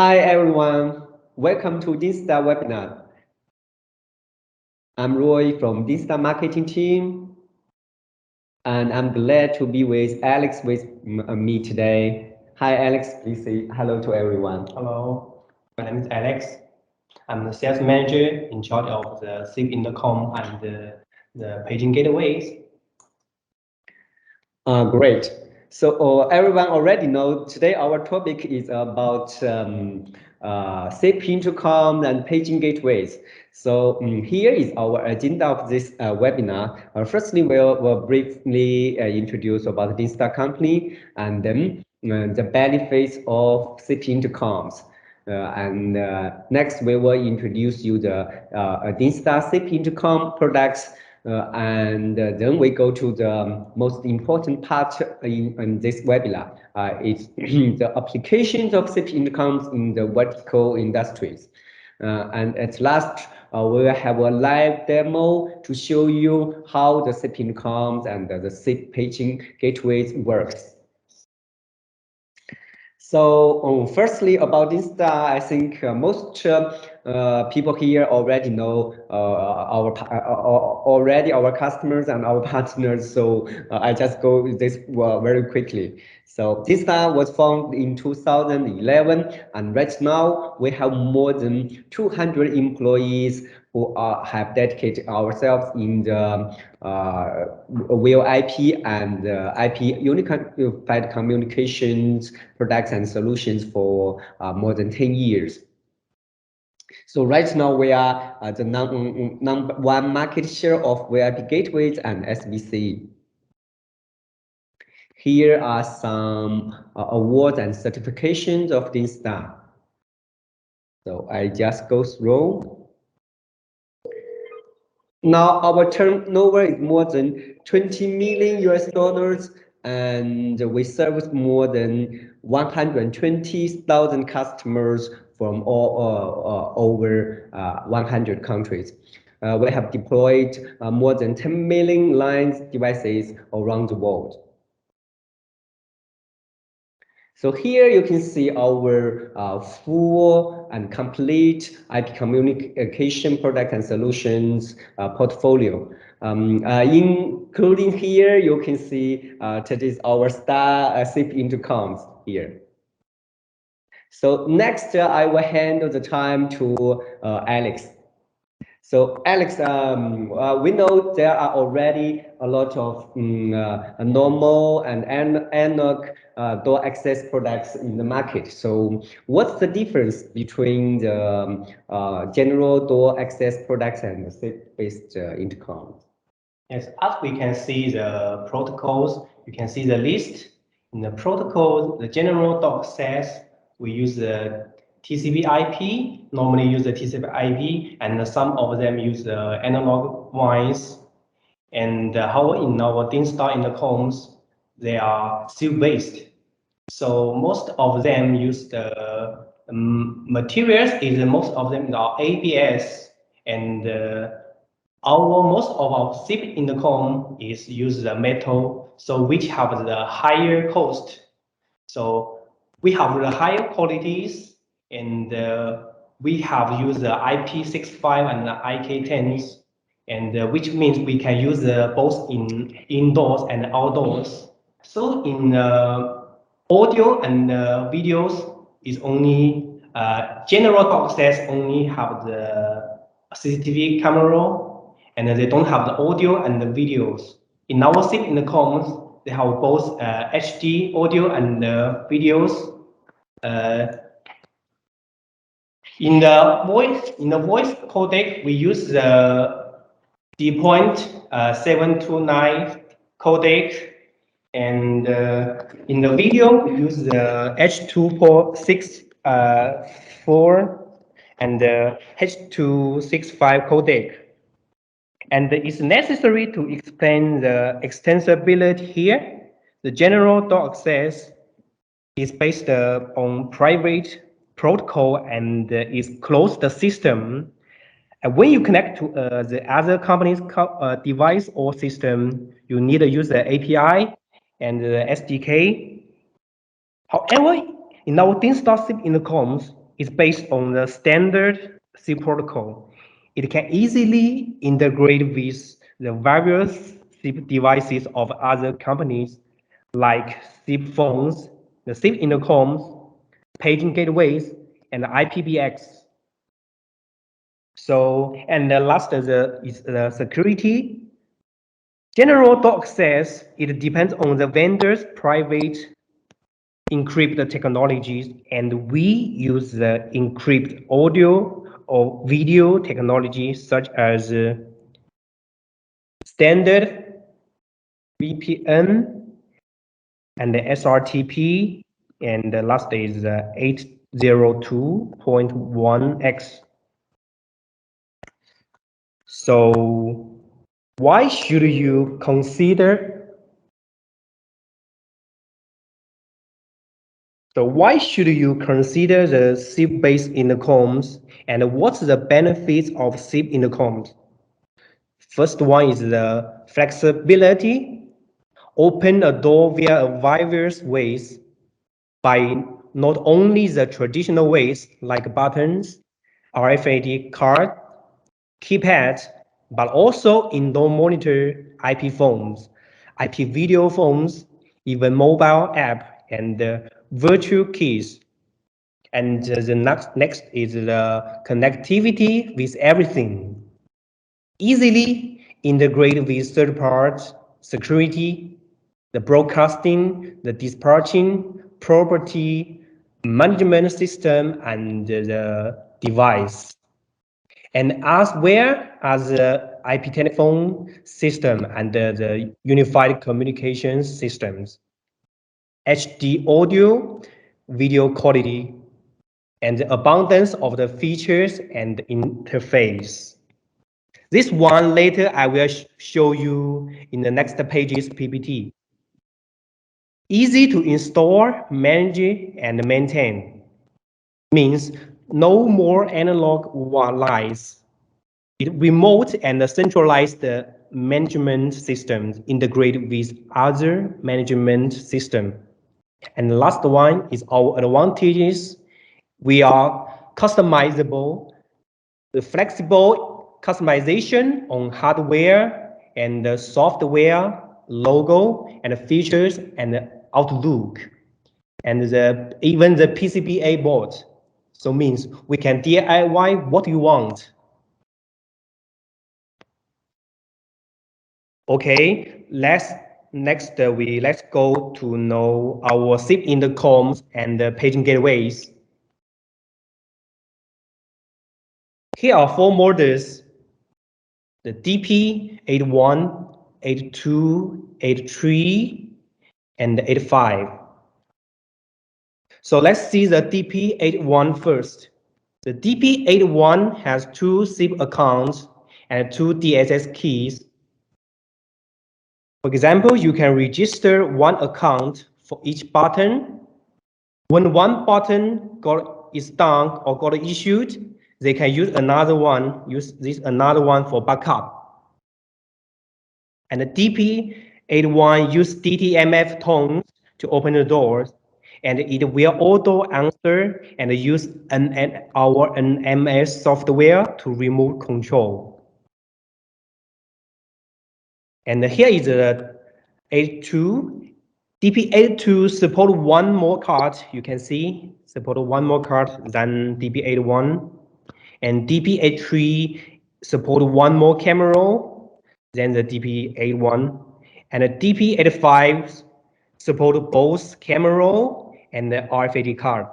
Hi everyone, welcome to DINSTAR webinar. I'm Roy from DINSTAR marketing team, and I'm glad to be with Alex with me today. Hi Alex, please say hello to everyone. Hello, my name is Alex. I'm the sales manager in charge of the SIP Intercom and the paging gateways. Great. So everyone already know today our topic is about SIP Intercom and paging gateways. So here is our agenda of this webinar. Firstly, we'll briefly introduce about the DINSTAR company and then the benefits of SIP Intercoms. Next, we will introduce you the DINSTAR SIP Intercom products. Then we go to the most important part in this webinar. It's the applications of SIP Intercoms in the vertical industries. And at last, we will have a live demo to show you how the SIP Intercoms and the SIP paging gateways works. So firstly, about DINSTAR, I think most people here already know our customers and our partners. So I just go this very quickly. So DINSTAR was founded in 2011, and right now we have more than 200 employees who have dedicated ourselves in the VoIP and IP unified communications products and solutions for more than 10 years. So right now we are the number one market share of VoIP gateways and SBC. Here are some awards and certifications of DINSTAR. So I just go through. Now our turnover is more than 20 million US, and we service more than 120,000 customers from all over 100 countries. We have deployed more than 10 million lines devices around the world. So here you can see our full and complete IP communication product and solutions portfolio. Including here, you can see that is our star SIP Intercoms here. So next, I will hand the time to Alex. So Alex, we know there are already a lot of normal and analog door access products in the market. So what's the difference between the general door access products and the SIP-based intercoms? Yes, as we can see the protocols, you can see the list. In the protocol, the general door access, we use the TCP/IP, normally use the TCP/IP, and some of them use the analog ones. And how in our DINSTAR Intercoms, they are SIP-based. So most of them use the materials. Most of them are ABS, and most of our SIP Intercom is use the metal, so which have the higher cost. So we have the higher qualities, and we have used the IP65 and the IK10s, and which means we can use both in indoors and outdoors. So in audio and videos is only general door access only have the CCTV camera, and they don't have the audio and the videos. In our SIP Intercoms, they have both HD audio and videos. In the voice codec, we use the D.729 codec, and in the video we use the H.264 and the H.265 codec. And it's necessary to explain the extensibility here. The general door access is based on private protocol and is closed system. And when you connect to the other company's device or system, you need to use the API and the SDK. However, in our DINSTAR SIP Intercoms, is based on the standard SIP protocol. It can easily integrate with the various SIP devices of other companies like SIP phones, the SIP Intercoms, paging gateways, and IPBX. So, and the last is the security. General DOC says it depends on the vendor's private encrypt technologies, and we use the encrypt audio or video technology such as standard VPN and the SRTP, and the last is 802.1x. So why should you consider the SIP-based intercoms, and what's the benefits of SIP intercoms? First one is the flexibility. Open a door via various ways by not only the traditional ways like buttons, RFID card, keypad, but also indoor monitor, IP phones, IP video phones, even mobile app, and virtual keys. And the next is the connectivity with everything. Easily integrate with third party security, the broadcasting, the dispatching, property management system, and the device. And as well as the IP telephone system and the unified communications systems, HD audio, video quality, and the abundance of the features and interface. This one later I will show you in the next page's PPT. Easy to install, manage, and maintain. Means no more analog lines. It remote and centralized management systems integrated with other management system. And the last one is our advantages. We are customizable, the flexible customization on hardware and the software, logo and features and outlook, and even the PCBA board. So means we can DIY what you want. Okay, let's go to know our SIP intercoms and the paging gateways. Here are 4 models: the DP81, 82, 83, and 85. So let's see the DP81 first. The DP81 has 2 SIP accounts and 2 DSS keys. For example, you can register 1 account for each button. When 1 button is done or got issued, they can use another one for backup. And the DP81 use DTMF tones to open the doors, and it will auto answer and use our NMS software to remove control. And here is the 82. DP82 support 1 more card. You can see support 1 more card than DP81, and DP83 support 1 more camera than the DP81, and the DP85 support both camera and the RFID card.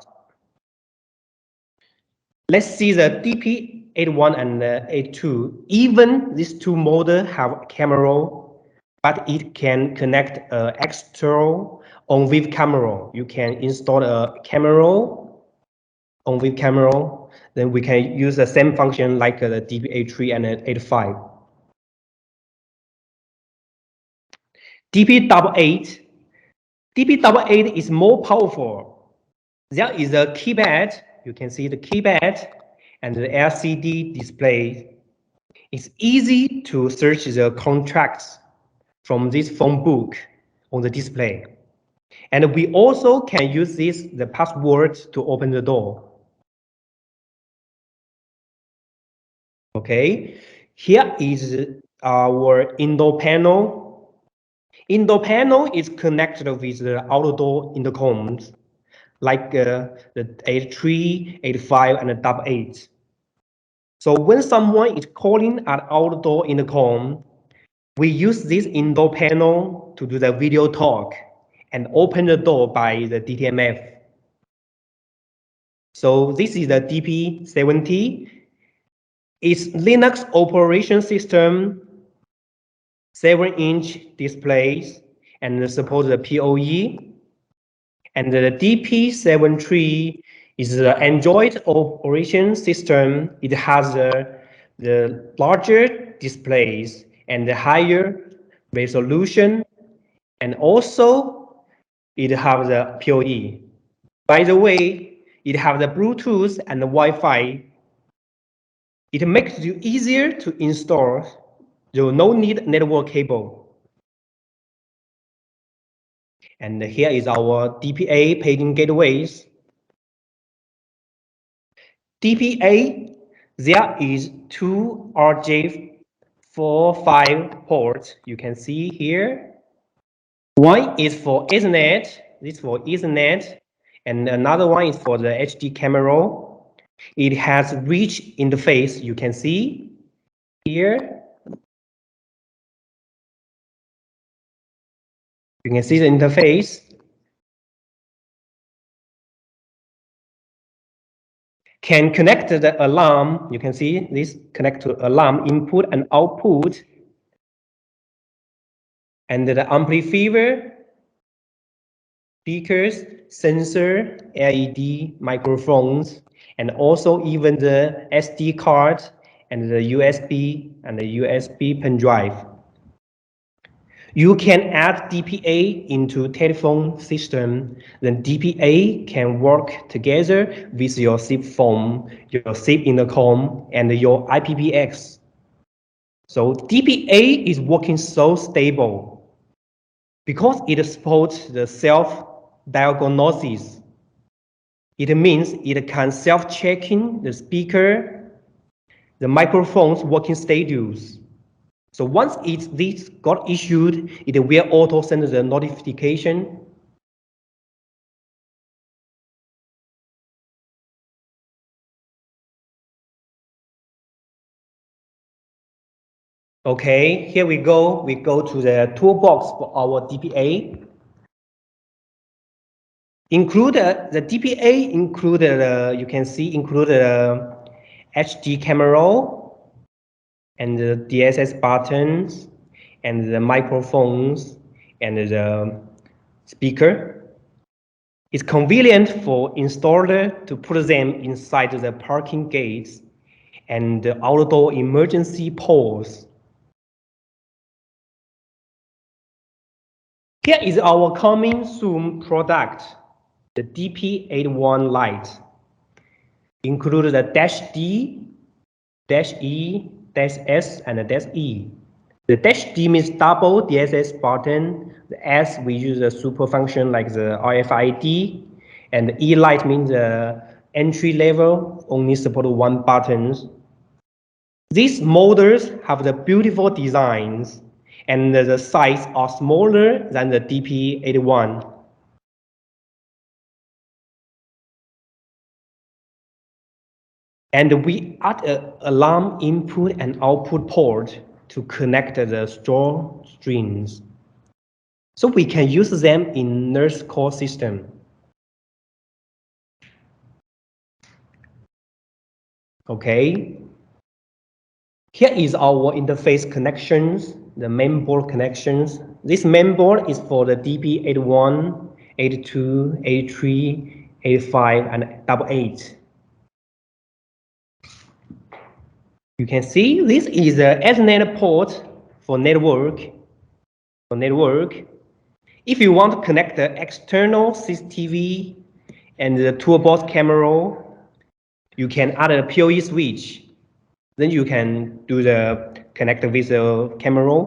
Let's see the DP81 and the 82. Even these 2 models have camera, but it can connect external on-wave camera. You can install a camera, on-wave camera. Then we can use the same function like the DP83 and the 85. DP88. DP88 is more powerful. There is a keypad. You can see the keypad and the LCD display. It's easy to search the contracts from this phone book on the display. And we also can use the password to open the door. Okay, here is our indoor panel. Indoor panel is connected with the outdoor intercoms, like the 83, 85, and the 88. So when someone is calling an outdoor intercom, we use this indoor panel to do the video talk and open the door by the DTMF. So this is the DP70. It's Linux operation system, 7-inch displays, and support the PoE. And the DP73 is the Android operation system. It has the larger displays and the higher resolution, and also it has the PoE. By the way, it has the Bluetooth and the Wi-Fi. It makes it easier to install, so no need network cable. And here is our DPA Paging Gateways. DPA, there is two RJ45 ports you can see here. One is for Ethernet, this for Ethernet, and another one is for the HD camera. It has rich interface you can see here. You can see the interface. Can connect the alarm. You can see this connect to alarm input and output. And the amplifier, speakers, sensor, LED, microphones, and also even the SD card and the USB and the USB pen drive. You can add DPA into telephone system. Then DPA can work together with your SIP phone, your SIP Intercom, and your IPPX. So DPA is working so stable because it supports the self-diagnosis. It means it can self-checking the speaker, the microphone's working status. So once this got issued, it will auto send the notification. Okay, here we go. We go to the toolbox for our DPA. Included the DPA included you can see included HD camera and the DSS buttons and the microphones and the speaker. It's convenient for installer to put them inside the parking gates and the outdoor emergency poles. Here is our coming soon product, the DP81 Lite. Include the -D, -E, -S, and the -E. The -D means double DSS button. The S we use a super function like the RFID, and the E Lite means the entry level only support one buttons. These models have the beautiful designs, and the size are smaller than the DP81. And we add an alarm input and output port to connect the store strings. So we can use them in nurse call system. Okay. Here is our interface connections, the mainboard connections. This mainboard is for the DP81, 82, 83, 85, and 88. You can see this is the Ethernet port for network. If you want to connect the external CCTV and the toolbox camera, you can add a PoE switch. Then you can do the connect with the camera.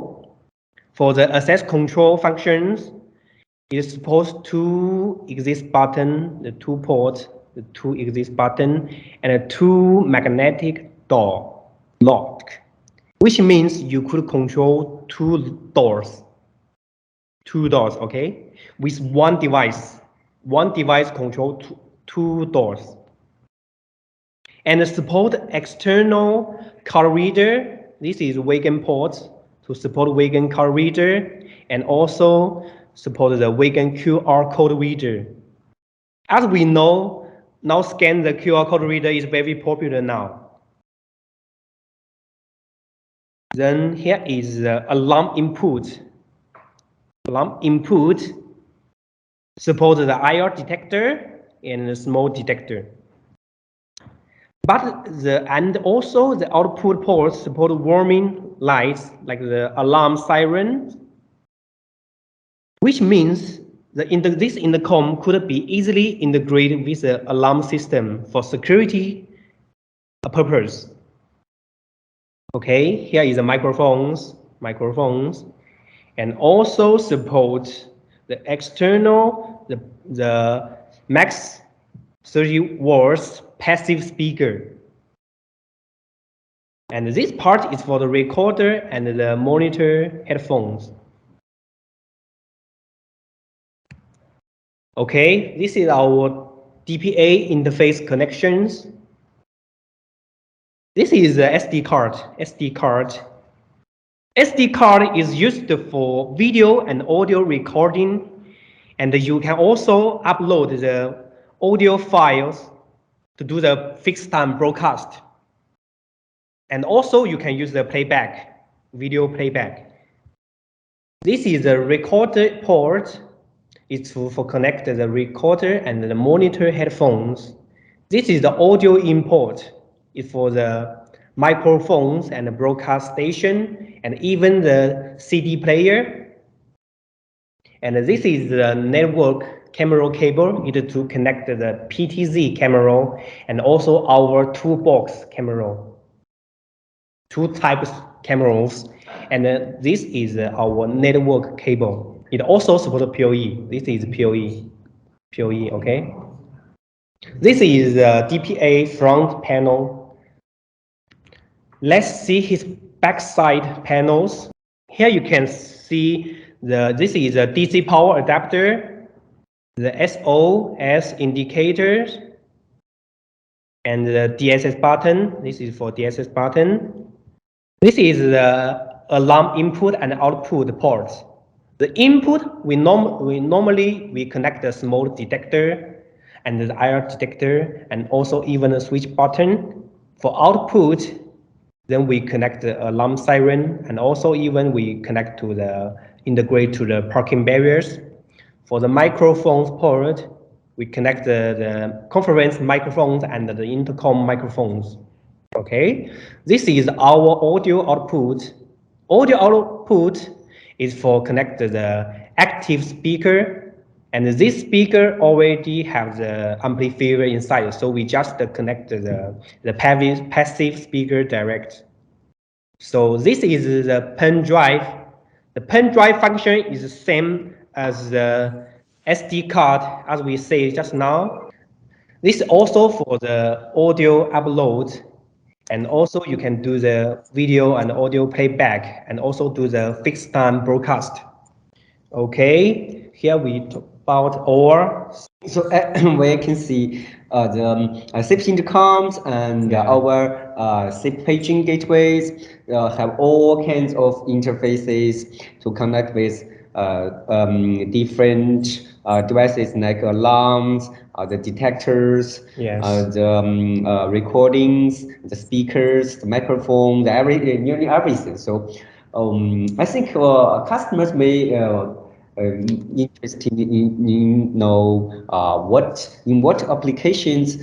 For the access control functions, it supports two exit button, the two port, the two exit button, and a two magnetic door. lock, which means you could control two doors, okay, with one device control two doors, and support external card reader. This is Wagon port to support Wagon card reader, and also support the Wagon QR code reader. As we know, now scan the QR code reader is very popular now. Then here is the alarm input. Alarm input supports the IR detector and the smoke detector. But and also the output ports support warning lights like the alarm siren, which means this intercom could be easily integrated with the alarm system for security purpose. Okay, here is the microphones, and also support the external, the max 30 watts passive speaker. And this part is for the recorder and the monitor headphones. Okay, this is our DPA interface connections. This is the SD card. SD card is used for video and audio recording, and you can also upload the audio files to do the fixed time broadcast. And also you can use the playback, video playback. This is the recorder port. It's for connect the recorder and the monitor headphones. This is the audio import. It's for the microphones and the broadcast station and even the CD player. And this is the network camera cable needed to connect the PTZ camera and also our Toolbox camera. Two types cameras, and this is our network cable. It also supports PoE. This is PoE, okay? This is the DPA front panel. Let's see his backside panels. Here you can see this is a DC power adapter, the SOS indicators, and the DSS button. This is for DSS button. This is the alarm input and output ports. The input, we normally connect the smoke detector and the IR detector and also even a switch button. For output, then we connect the alarm siren and also even we connect to the integrate to the parking barriers. For the microphones port, we connect the conference microphones and the intercom microphones. Okay, this is our audio output. Audio output is for connect the active speaker, and this speaker already have the amplifier inside, so we just connect the passive speaker direct. So this is the pen drive. The pen drive function is the same as the SD card, as we say just now. This is also for the audio upload. And also you can do the video and audio playback and also do the fixed time broadcast. Okay, here we talk about our. So where you can see the SIP Intercoms and our SIP Paging Gateways have all kinds of interfaces to connect with different devices like alarms, the detectors, the recordings, the speakers, the microphone, nearly everything. So I think customers may interested in know what applications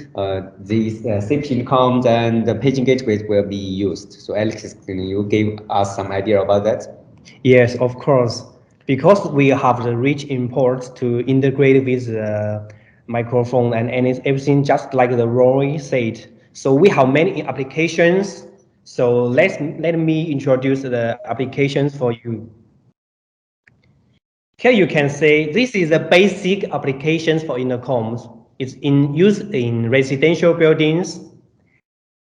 these SIP Intercoms and the paging gateways will be used. So Alex, can you give us some idea about that? Yes, of course. Because we have the rich imports to integrate with the microphone and everything, just like the Rory said. So we have many applications. So let me introduce the applications for you. Here you can say this is the basic applications for intercoms. It's in use in residential buildings.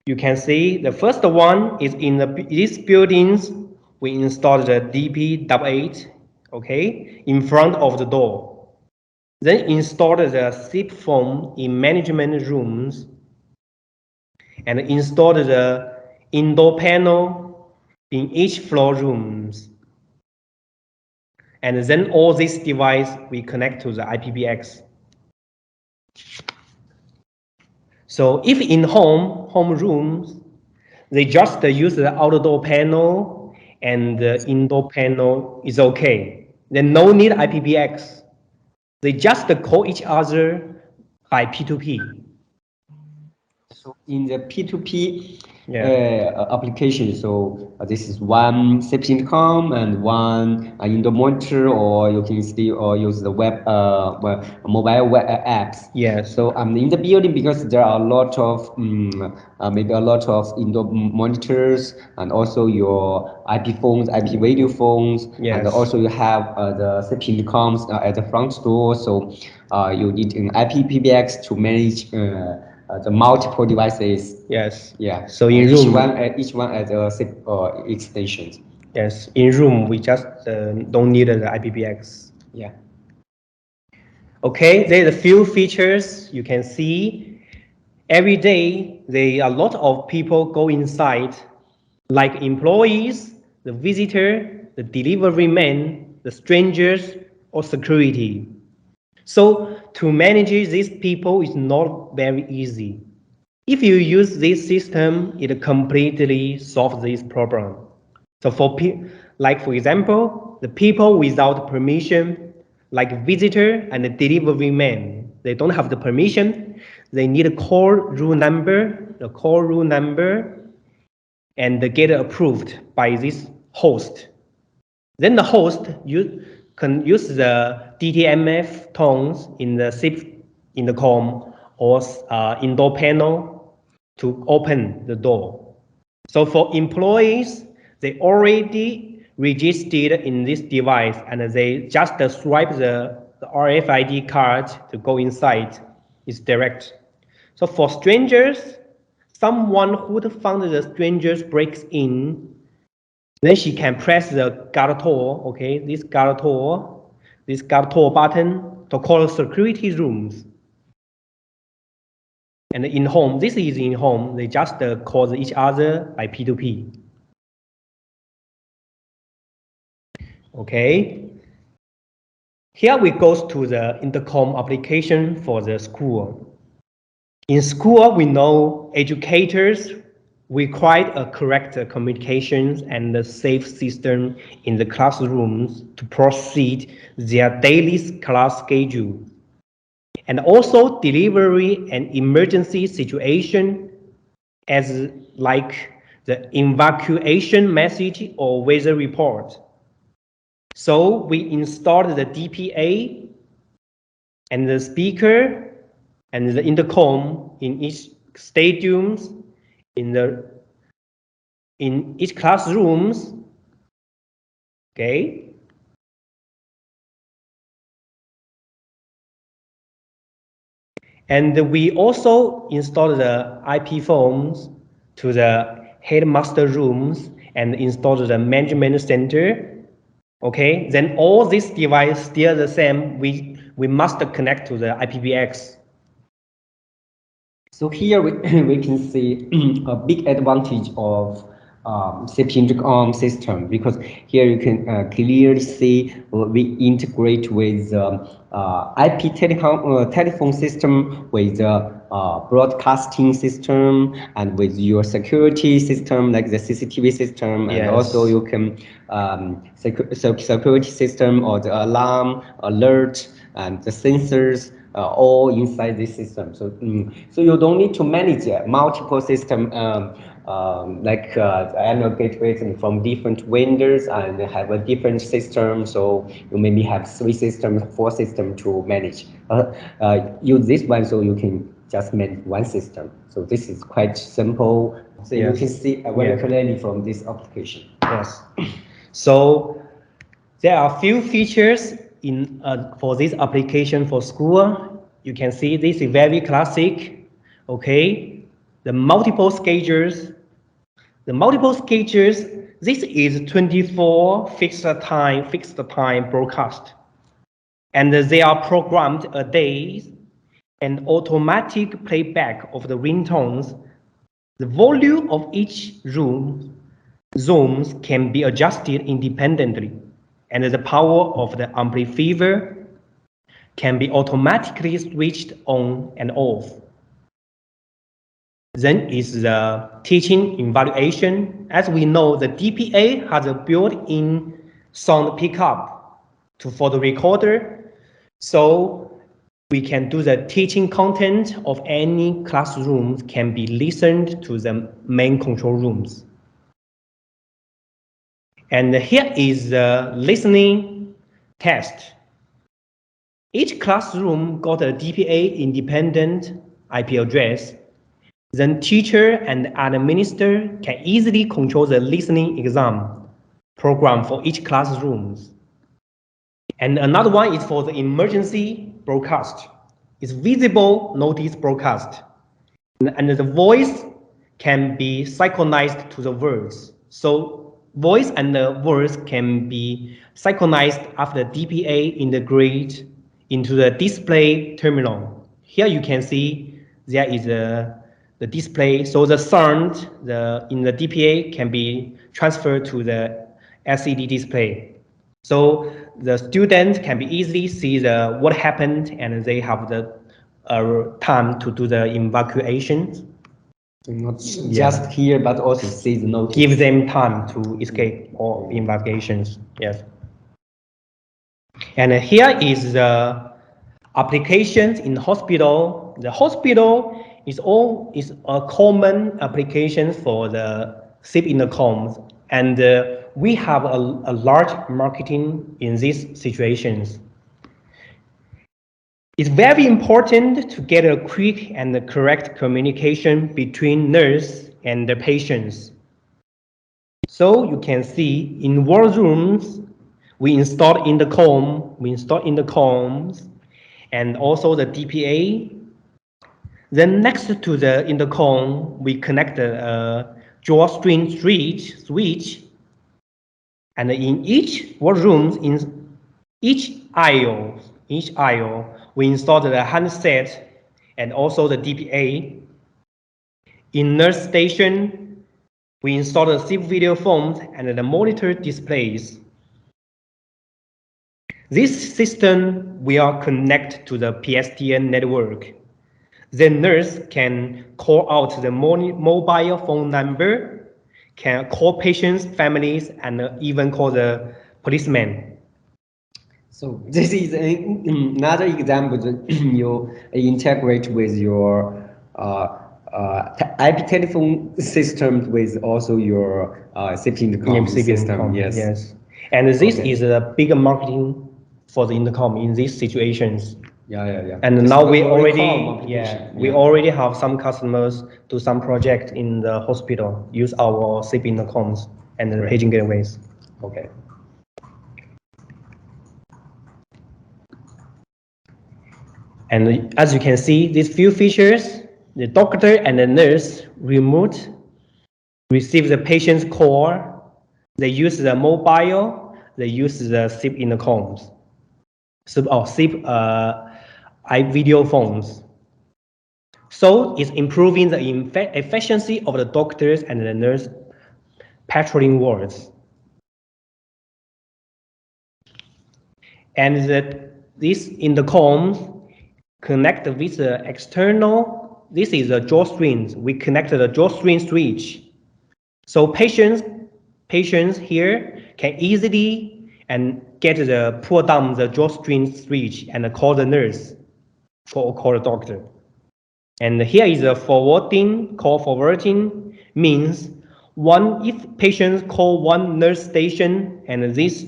You can see the first one is in these buildings. We installed the DP8, okay, in front of the door. Then installed the SIP phone in management rooms and installed the indoor panel in each floor rooms. And then all these devices we connect to the IPPX. So if in home rooms, they just use the outdoor panel and the indoor panel is okay. Then no need IPPX. They just call each other by P2P. So in the P2P Yeah. application, so this is one SIP Intercom and one indoor monitor, or you can still or use the mobile web apps. Yes. So in the building, because there are a lot of maybe a lot of indoor monitors and also your IP phones, IP radio phones, Yes. and also you have the SIP Intercoms at the front door. So you need an IPPX to manage the multiple devices. Yes. Yeah. So in each room, each one has a SIP extensions. yes, in room we just don't need the IPPX. Yeah. Okay, there's a few features you can see. Every day, a lot of people go inside, like employees, the visitor, the delivery man, the strangers, or security. So to manage these people is not very easy. If you use this system, it completely solves this problem. So for example, the people without permission, like visitor and the delivery man, they don't have the permission. They need a the call rule number, and they get approved by this host. Then the host can use the DTMF tones in the SIP intercom or indoor panel to open the door. So for employees, they already registered in this device and they just swipe the RFID card to go inside. It's direct. So for strangers, someone who found the strangers breaks in, then she can press the guard door, okay, this guard door button to call security rooms. And in home, this is in home, they just call each other by P2P. Okay. Here we go to the intercom application for the school. In school, we know educators require a correct communications and a safe system in the classrooms to proceed their daily class schedule. And also delivery and emergency situation as like the evacuation message or weather report. So we installed the DPA and the speaker and the intercom in each stadiums, in each classrooms. Okay. And we also installed the IP phones to the headmaster rooms and installed the management center. Okay, then all these devices still the same. We must connect to the IPPX. So here we can see a big advantage of SIP Intercom system, because here you can clearly see we integrate with IP telephone system, with broadcasting system, and with your security system like the CCTV system, and also you can security system or the alarm, alert, and the sensors. All inside this system. So, so you don't need to manage multiple system like annual gateways from different vendors and have a different system. So you maybe have 3 systems, 4 systems to manage. Use this one so you can just manage one system. So this is quite simple. So you can see very clearly from this application. Yes. So there are a few features for this application for school. You can see this is very classic. Okay. the multiple schedules. The multiple schedules, this is 24 fixed time broadcast. And they are programmed a day and automatic playback of the ringtones. The volume of each room zones can be adjusted independently, and the power of the amplifier can be automatically switched on and off. Then is the teaching evaluation. As we know, the DPA has a built-in sound pickup for the recorder, so we can do the teaching content of any classroom can be listened to the main control rooms. And here is the listening test. Each classroom got a DPA independent IP address. Then teacher and administrator can easily control the listening exam program for each classroom. And another one is for the emergency broadcast. It's visible notice broadcast. And the voice can be synchronized to the words. So voice and the words can be synchronized after DPA integrate into the display terminal. Here you can see there is the display, so the sound in the DPA can be transferred to the LCD display. So the student can be easily see what happened, and they have the time to do the evacuation. Not just hear, but also see the notice. Give them time to escape or evacuations. Yes. And here is the applications in hospital. The hospital is a common application for the SIP Intercoms, and we have a large marketing in these situations. It's very important to get a quick and correct communication between nurse and the patients. So you can see in war rooms, we installed intercoms, and also the DPA. Then next to the intercom, we connect a dual string switch, and in each war rooms, in each aisle, we installed the handset and also the DPA. In nurse station, we installed the SIP video phones and the monitor displays. This system will connect to the PSTN network. The nurse can call out the mobile phone number, can call patients, families, and even call the policeman. So this is another example that you integrate with your IP telephone system with also your SIP Intercom system. Yes. And this is a bigger marketing for the intercom in these situations. Yeah. And just now we already have some customers do some project in the hospital, use our SIP Intercoms and the paging gateways. Okay. And as you can see, these few features, the doctor and the nurse remote receive the patient's call. They use the mobile, they use the SIP Intercoms. SIP video phones. So it's improving the efficiency of the doctors and the nurse patrolling wards. And this intercom connect with the external. This is a drawstring. We connected the drawstring switch. So patients here can easily and pull down the drawstring switch and call the nurse or call the doctor. And here is a call forwarding means if patients call one nurse station and this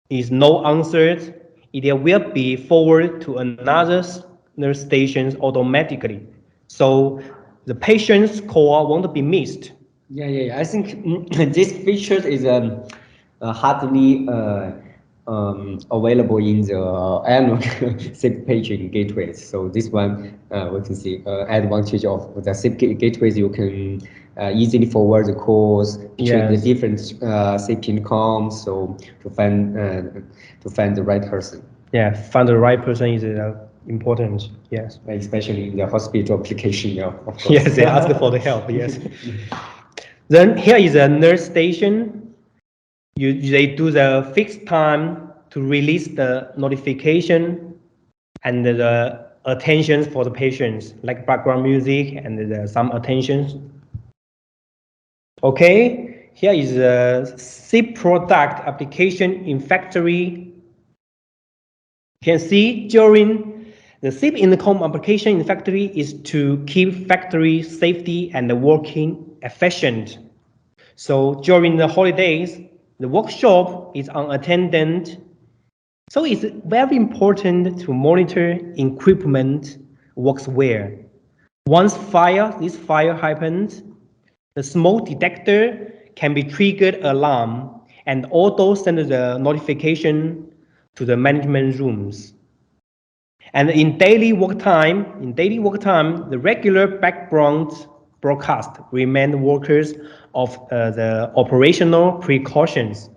is no answered, it will be forwarded to another nurse station automatically. So the patient's call won't be missed. Yeah. I think this feature is hardly available in the analog SIP paging gateways. So this one we can see advantage of the SIP gateways. You can easily forward the calls between the different SIP Intercoms. So to find the right person. Yeah, find the right person is important. Yes, especially in the hospital application. Yeah, of course. Yes, they ask for the help. Yes. Then here is a nurse station. They do the fixed time to release the notification and the attention for the patients, like background music and some attentions. Okay, here is a SIP product application in factory. You can see during the SIP Intercom application in factory is to keep factory safety and working efficient. So during the holidays, the workshop is unattended. So it's very important to monitor equipment works well. Once this fire happens, the smoke detector can be triggered alarm and auto send the notification to the management rooms. And in daily work time, the regular background broadcast remind workers of the operational precautions.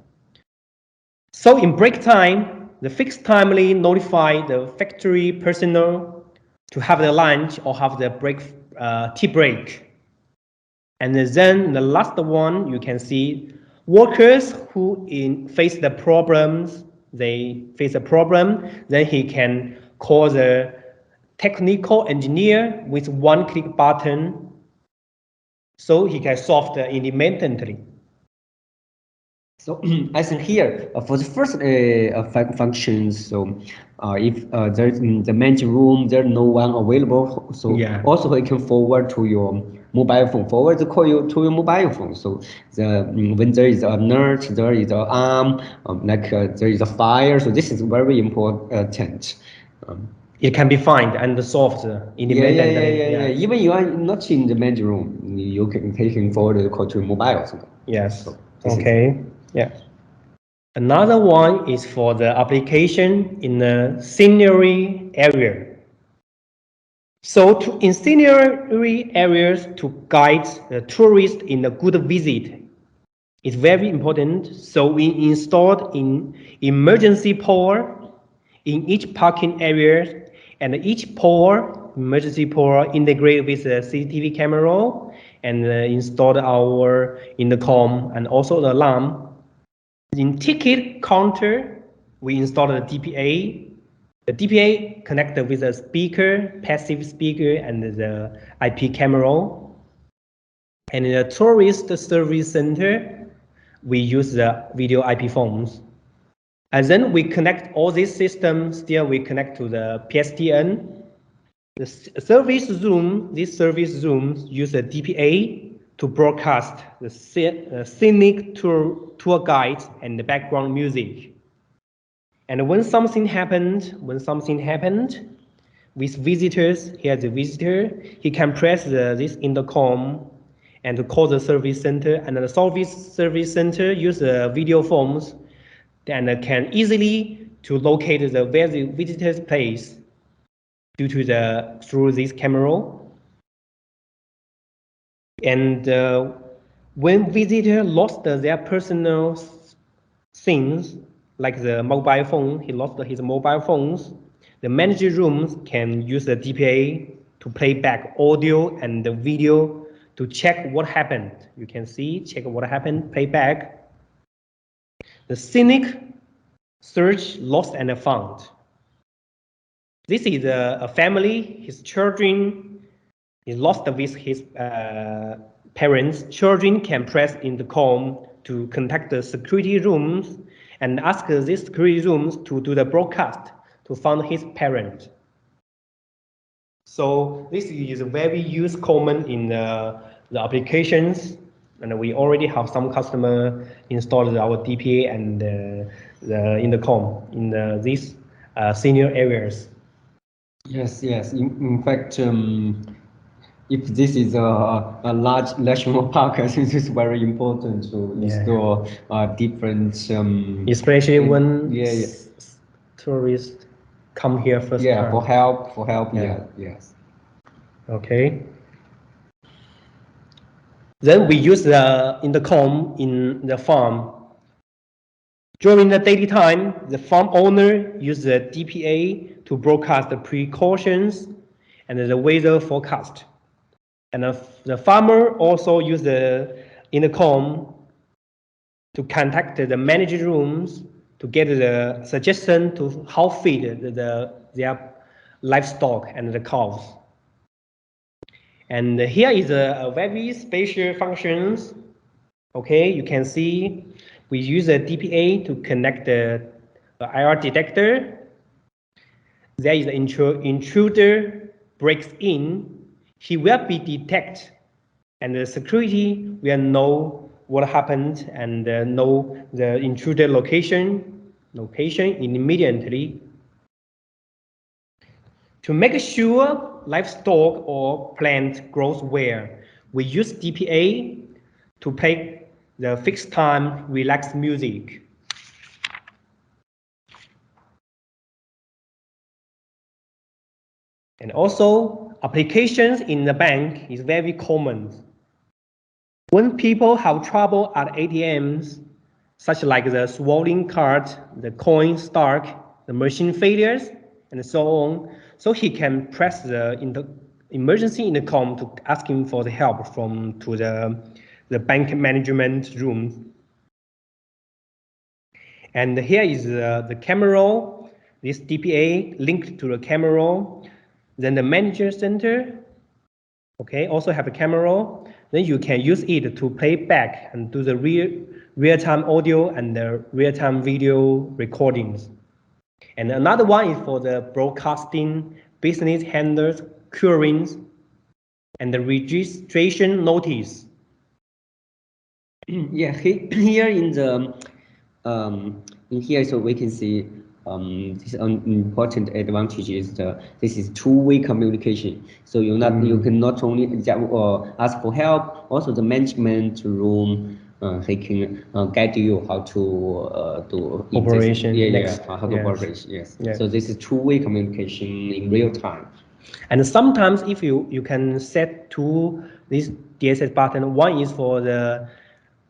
So in break time, the fixed timely notify the factory personnel to have the lunch or have the tea break. And then the last one, you can see workers who face the problems, then he can call the technical engineer with one click button, so he can solve it independently. So I think here for the first functions, so if there's in the managing room, there's no one available, so also it can forward to your mobile phone, forward the call to your mobile phone. So when there is a nurse, there is an arm, there is a fire. So this is very important. It can be found and solved independently. Yeah. Even you are not in the managing room, you can forward the call to your mobile. Yes. So okay. Yeah. Another one is for the application in the scenery area. So in scenery areas to guide the tourist in a good visit is very important. So we installed in emergency power in each parking area, and each emergency power integrated with the CCTV camera and installed our intercom and also the alarm. In ticket counter, we installed the DPA. The DPA connected with a speaker, passive speaker, and the IP camera. And in the tourist service center, we use the video IP phones. And then we connect all these systems, still we connect to the PSTN. The service room, these service rooms use a DPA to broadcast the scenic tour guides and the background music. And when something happened with visitors, here's the visitor, he can press this intercom and to call the service center, and the service center use the video phones and can easily to locate the visitor's place through this camera. And when visitor lost their personal things, like the mobile phone, he lost his mobile phones, the manager rooms can use the DPA to play back audio and the video to check what happened. You can see, check what happened, play back. The scenic search lost and found. This is a family, his children is lost with his parents. Children can press intercom to contact the security rooms and ask these security rooms to do the broadcast to find his parent. So this is very common in the applications, and we already have some customer installed our DPA and the intercom in these senior areas. Yes. In fact, if this is a large national park, I think it's very important to install different. Especially when yeah. tourists come here first time. For help. Yeah. Yes. Okay. Then we use the intercom in the farm. During the daily time, the farm owner uses the DPA to broadcast the precautions and the weather forecast. And the farmer also uses the intercom to contact the manager rooms to get the suggestion to how feed their livestock and the cows. And here is a very special functions. Okay, you can see we use a DPA to connect the IR detector. There is an intruder breaks in. He will be detected, and the security will know what happened and know the intruder location immediately. To make sure livestock or plant grows well, we use DPA to play the fixed time relaxed music. And also, applications in the bank is very common. When people have trouble at ATMs, such like the swallowing card, the coin stuck, the machine failures, and so on, so he can press the emergency intercom to ask him for the help to the bank management room. And here is the camera, this DPA linked to the camera. Then the manager center, okay, also have a camera. Then you can use it to play back and do the real-time audio and the real-time video recordings. And another one is for the broadcasting, business handlers, queries, and the registration notice. Yeah, here in here, so we can see this important advantage is this is two-way communication. So you can not only ask for help, also the management room they can guide you how to do operation. How to operate. Yes. So this is two-way communication in real time. And sometimes if you can set two this DSS button, one is for the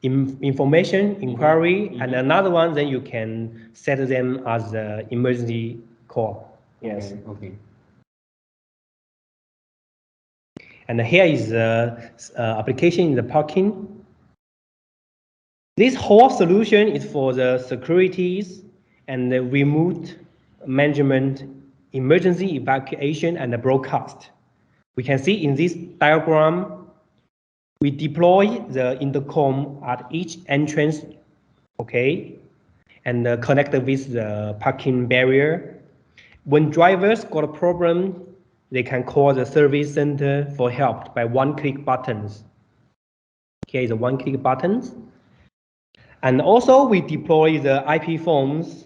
information inquiry, and another one then you can set them as the emergency call. Yes. Okay. And here is the application in the parking. This whole solution is for the securities and the remote management, emergency evacuation, and the broadcast. We can see in this diagram, we deploy the intercom at each entrance, okay, and connect with the parking barrier. When drivers got a problem, they can call the service center for help by one-click buttons. Here is the one-click buttons. And also we deploy the IP phones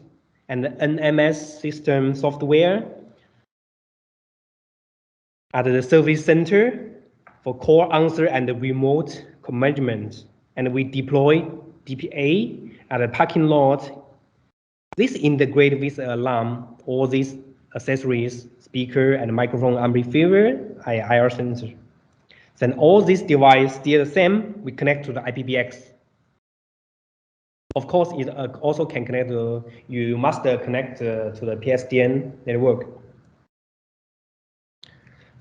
and the NMS system software at the service center for call answer and the remote management. And we deploy DPA at the parking lot. This integrates with alarm, all these accessories, speaker and microphone amplifier, IR sensor. Then all these devices still the same, we connect to the IPPX. Of course, it also can connect you must connect to the PSTN network.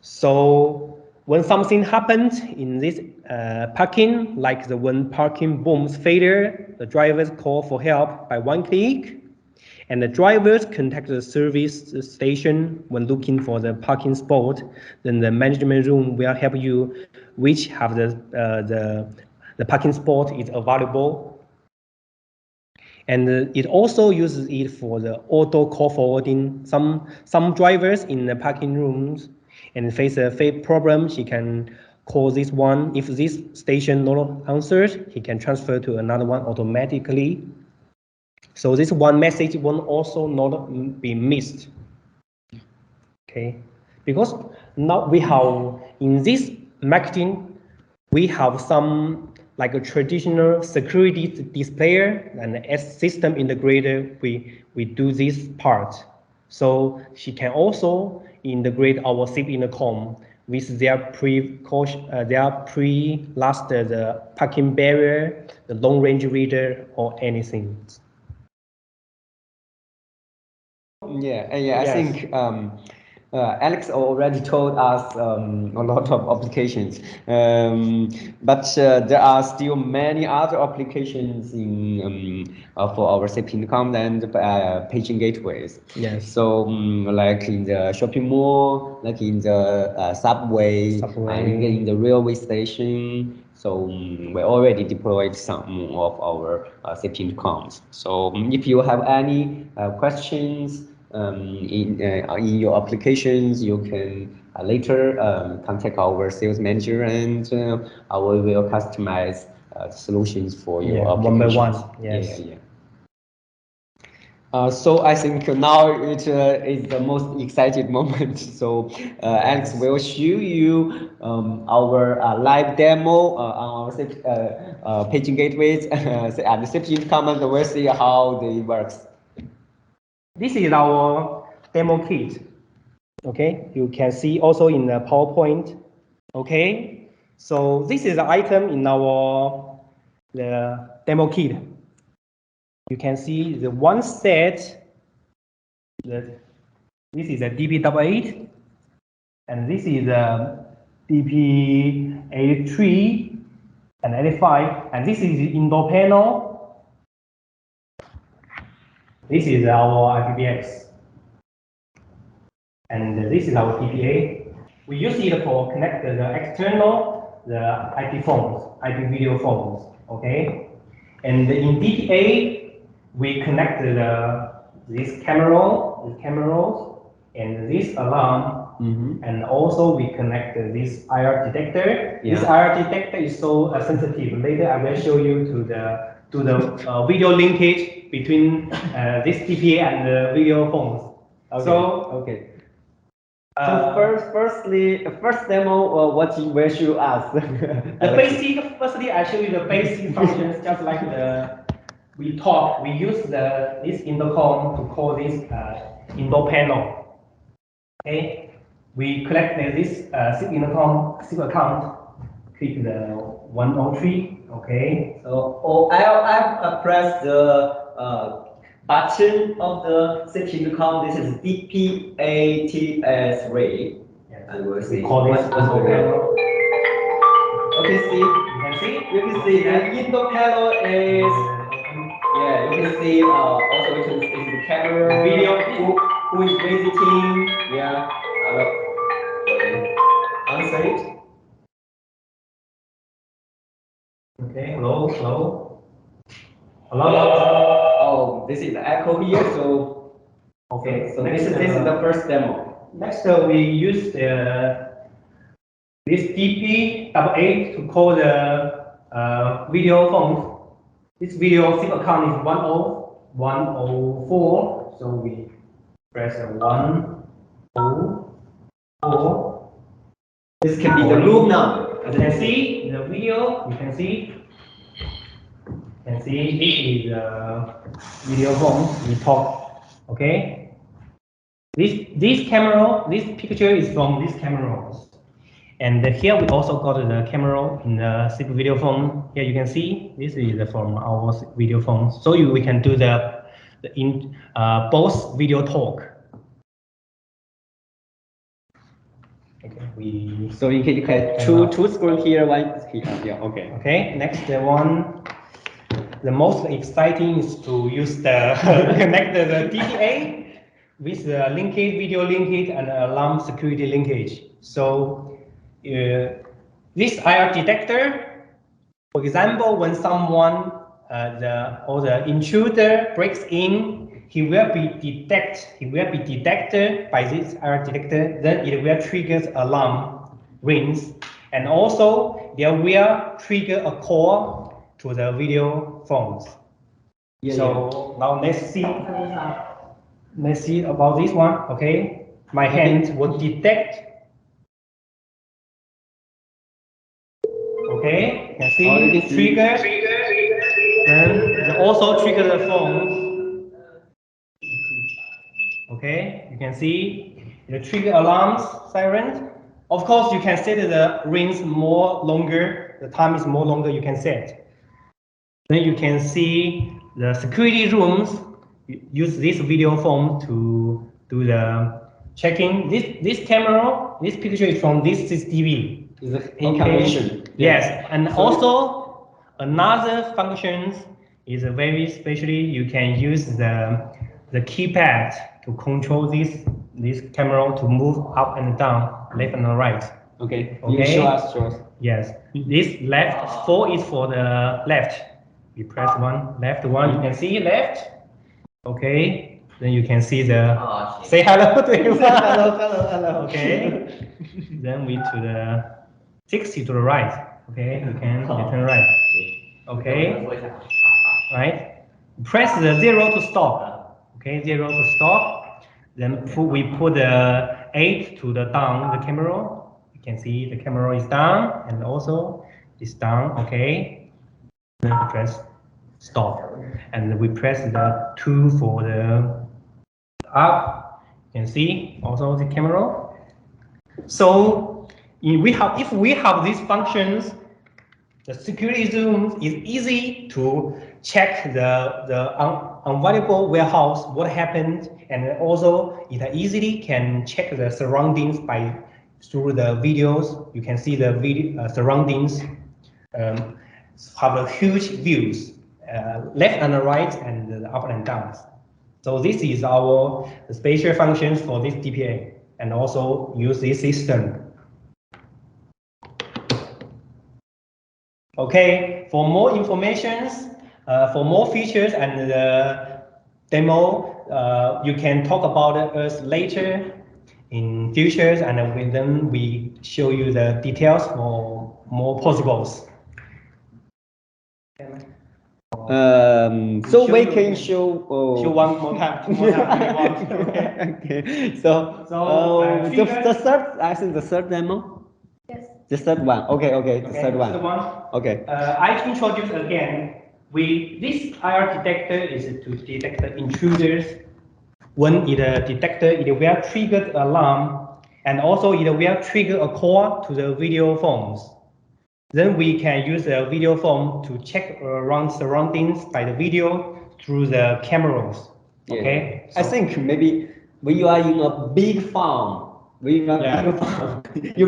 So when something happens in this parking, like when parking booms failure, the drivers call for help by one click, and the drivers contact the service station when looking for the parking spot. Then the management room will help you which have the parking spot is available. And it also uses it for the auto call forwarding. Some drivers in the parking rooms and face a problem, he can call this one. If this station not answers, he can transfer to another one automatically. So this one message will also not be missed. Okay, because now we have in this marketing, we have some like a traditional security displayer and as system integrator, we do this part. So she can also integrate our SIP Intercom with their pre-last the parking barrier, the long range reader, or anything. Yeah, Yes. I think Alex already told us a lot of applications, but there are still many other applications in for our SIP Intercom and paging gateways. Yes. So like in the shopping mall, like in the subway, and in the railway station. So we already deployed some of our SIP Intercoms. So if you have any questions in your applications, you can later contact our sales manager, and I will customize solutions for your applications. One by one. Yes. Yeah. So I think now it is the most exciting moment. So Alex will show you our live demo on our paging gateways and SIP Intercom, and we'll see how they works. This is our demo kit. Okay, you can see also in the PowerPoint. Okay, so this is the item in the demo kit. You can see the one set. This is a DP88, and this is a DP83 and 85, and this is the indoor panel. This is our IPBX. And this is our DPA. We use it for connect the external, the IP phones, IP video phones, okay? And in DPA, we connect this cameras, and this alarm, and also we connect this IR detector. Yeah. This IR detector is so sensitive. Later, I will show you to the video linkage between this DPA and the video phones. Okay. So first demo, what will you ask? Firstly, I show you the basic functions, just like we use this intercom to call this indoor panel. Okay, we collect this SIP intercom SIP account. Click the 103. Okay. So I press the button of the SIP Intercom. This is DPA3. Yes. And we'll see. Call this indoor panel. Okay, see. You can see the indoor panel is. Yeah, you can see also it is the camera. Video who is visiting. Yeah. Answer it. Okay. Hello. Oh, this is the echo here. So okay. So this is the first demo. Next, we use this DP88 to call the video phone. This video SIP account is 104. So we press 104. This can be the room number. As you can see in the video, you can see this is the video phone we talk. Okay. This camera, this picture is from this camera. And here we also got the camera in the SIP video phone. Here you can see this is from our video phone. So we can do both video talk. Okay, so you can two screen here, one here. Yeah, okay. Okay, next one. The most exciting is to use the connect the DPA with the linkage, video linkage, and alarm security linkage. So this IR detector, for example, when someone the intruder breaks in, he will be detected by this IR detector. Then it will trigger alarm rings, and also there will trigger a call to the video phones. Now let's see about this one. Okay, my hand will detect Okay, you can see trigger. Then also trigger the phone. Okay, you can see the trigger alarms siren. Of course, you can set the rings more longer. The time is more longer. You can set. Then you can see the security rooms. Use this video phone to do the checking. This camera, this picture is from this CCTV. Is it information? Yes, and so also another function is very specially you can use the keypad to control this camera to move up and down, left and right. Okay. Okay. You show us. Yes. This left 4 is for the left. We press one, left one. You can see left. Okay. Then you can see the say hello to you. hello. Okay. Then we to the 60 to the right. Okay. You can turn right. Okay. Right. Press the 0 to stop. Okay. 0 to stop. Then we put the 8 to the down the camera. You can see the camera is down and also is down. Okay. Then press stop, and we press the 2 for the up. You can see also the camera. So if we have these functions, the security zoom is easy to check the unavailable warehouse, what happened, and also it easily can check the surroundings through the videos. You can see the video surroundings have a huge views, left and right, and the up and downs. So this is our spatial functions for this DPA, and also use this system. Okay, for more informations, for more features and the demo, you can talk about us later in futures, and then we show you the details for more possibles. So we can show. Show one more time. Okay. So the third, I think the third demo. Yes. The third one. Okay. The third one. Okay. I introduce again. This IR detector is to detect the intruders. When it detector, it will trigger the alarm, and also it will trigger a call to the video phones. Then we can use the video phone to check around surroundings by the video through the cameras. Yeah. Okay. I think maybe when you are in a big farm, you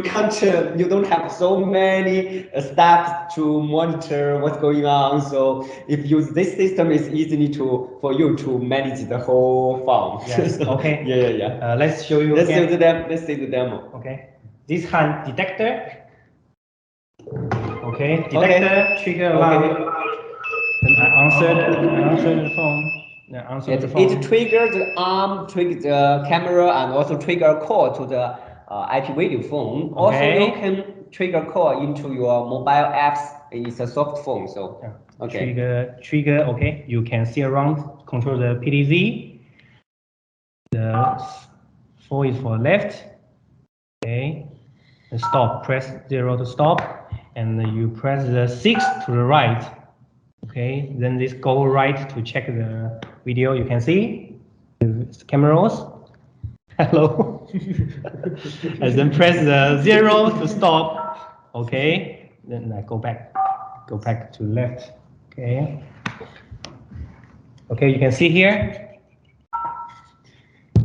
can't, you don't have so many staff to monitor what's going on. So if this system is easy for you to manage the whole farm. Yes. Okay. Yeah. Let's show you. Let's see the demo. Okay. This hand detector. Okay. Detector trigger alarm. Then I answer the phone. It triggers the arm, triggers the camera, and also trigger a call to the IP video phone. Okay. Also, you can trigger call into your mobile apps. It's a soft phone, so okay. Trigger. Okay, you can see around, control the PDZ. The 4 is for left. Okay, and stop. Press 0 to stop, and you press the 6 to the right. Okay, then this go right to check the video. You can see the cameras. Hello. And then press the 0 to stop. Okay, then I go back to left. Okay. Okay, you can see here.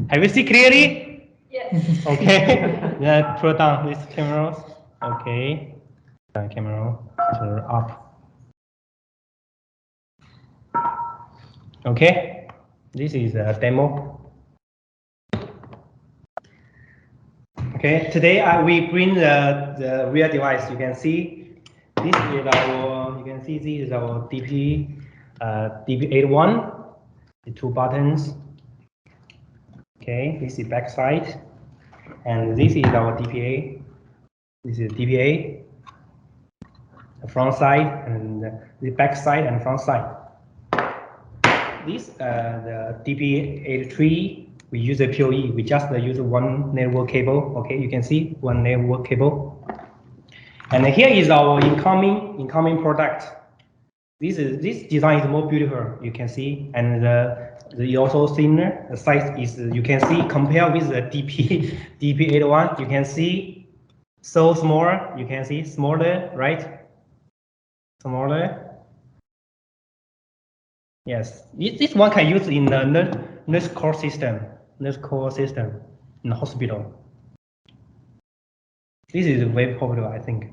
Have you see clearly? Yes. Okay. Then put down these cameras. Okay. Camera to up. Okay, this is a demo. Okay, today we bring the real device. You can see this is our. You can see this is our DP81. The 2 buttons. Okay, this is back side, and this is our DPA. This is DPA. The front side and the back side and front side. This the DP83, we use a PoE. We just use one network cable. Okay, you can see one network cable. And here is our incoming product. This design is more beautiful. You can see, and the also thinner. The size is you can see compare with the DP81. You can see so small. You can see smaller, right? Smaller. Yes, this one can use in the nurse call system in the hospital. This is very popular, I think.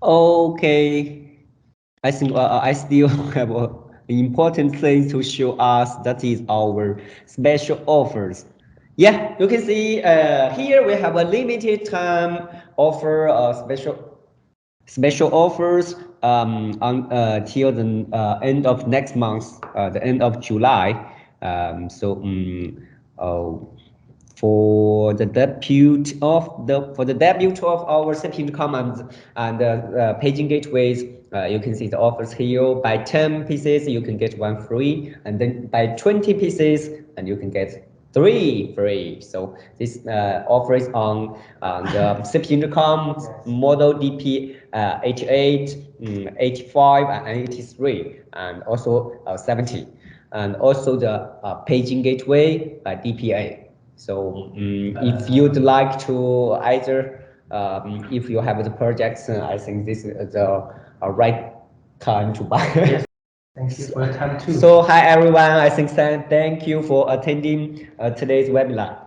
Okay, I think I still have an important thing to show us. That is our special offers. Yeah, you can see here we have a limited time offer, special offers until the end of next month, the end of July. For the debut of our SIP Intercom and paging gateways, you can see the offers here. By 10 pieces, you can get 1 free, and then by 20 pieces, and you can get 3 free. So this offer is on the SIP Intercom model DP88, 85, and 83, and also 70, and also the paging gateway by DPA. So if you'd like to either, if you have the projects, I think this is the right time to buy. Yes. Thank you for your time too. So hi everyone, I think thank you for attending today's webinar.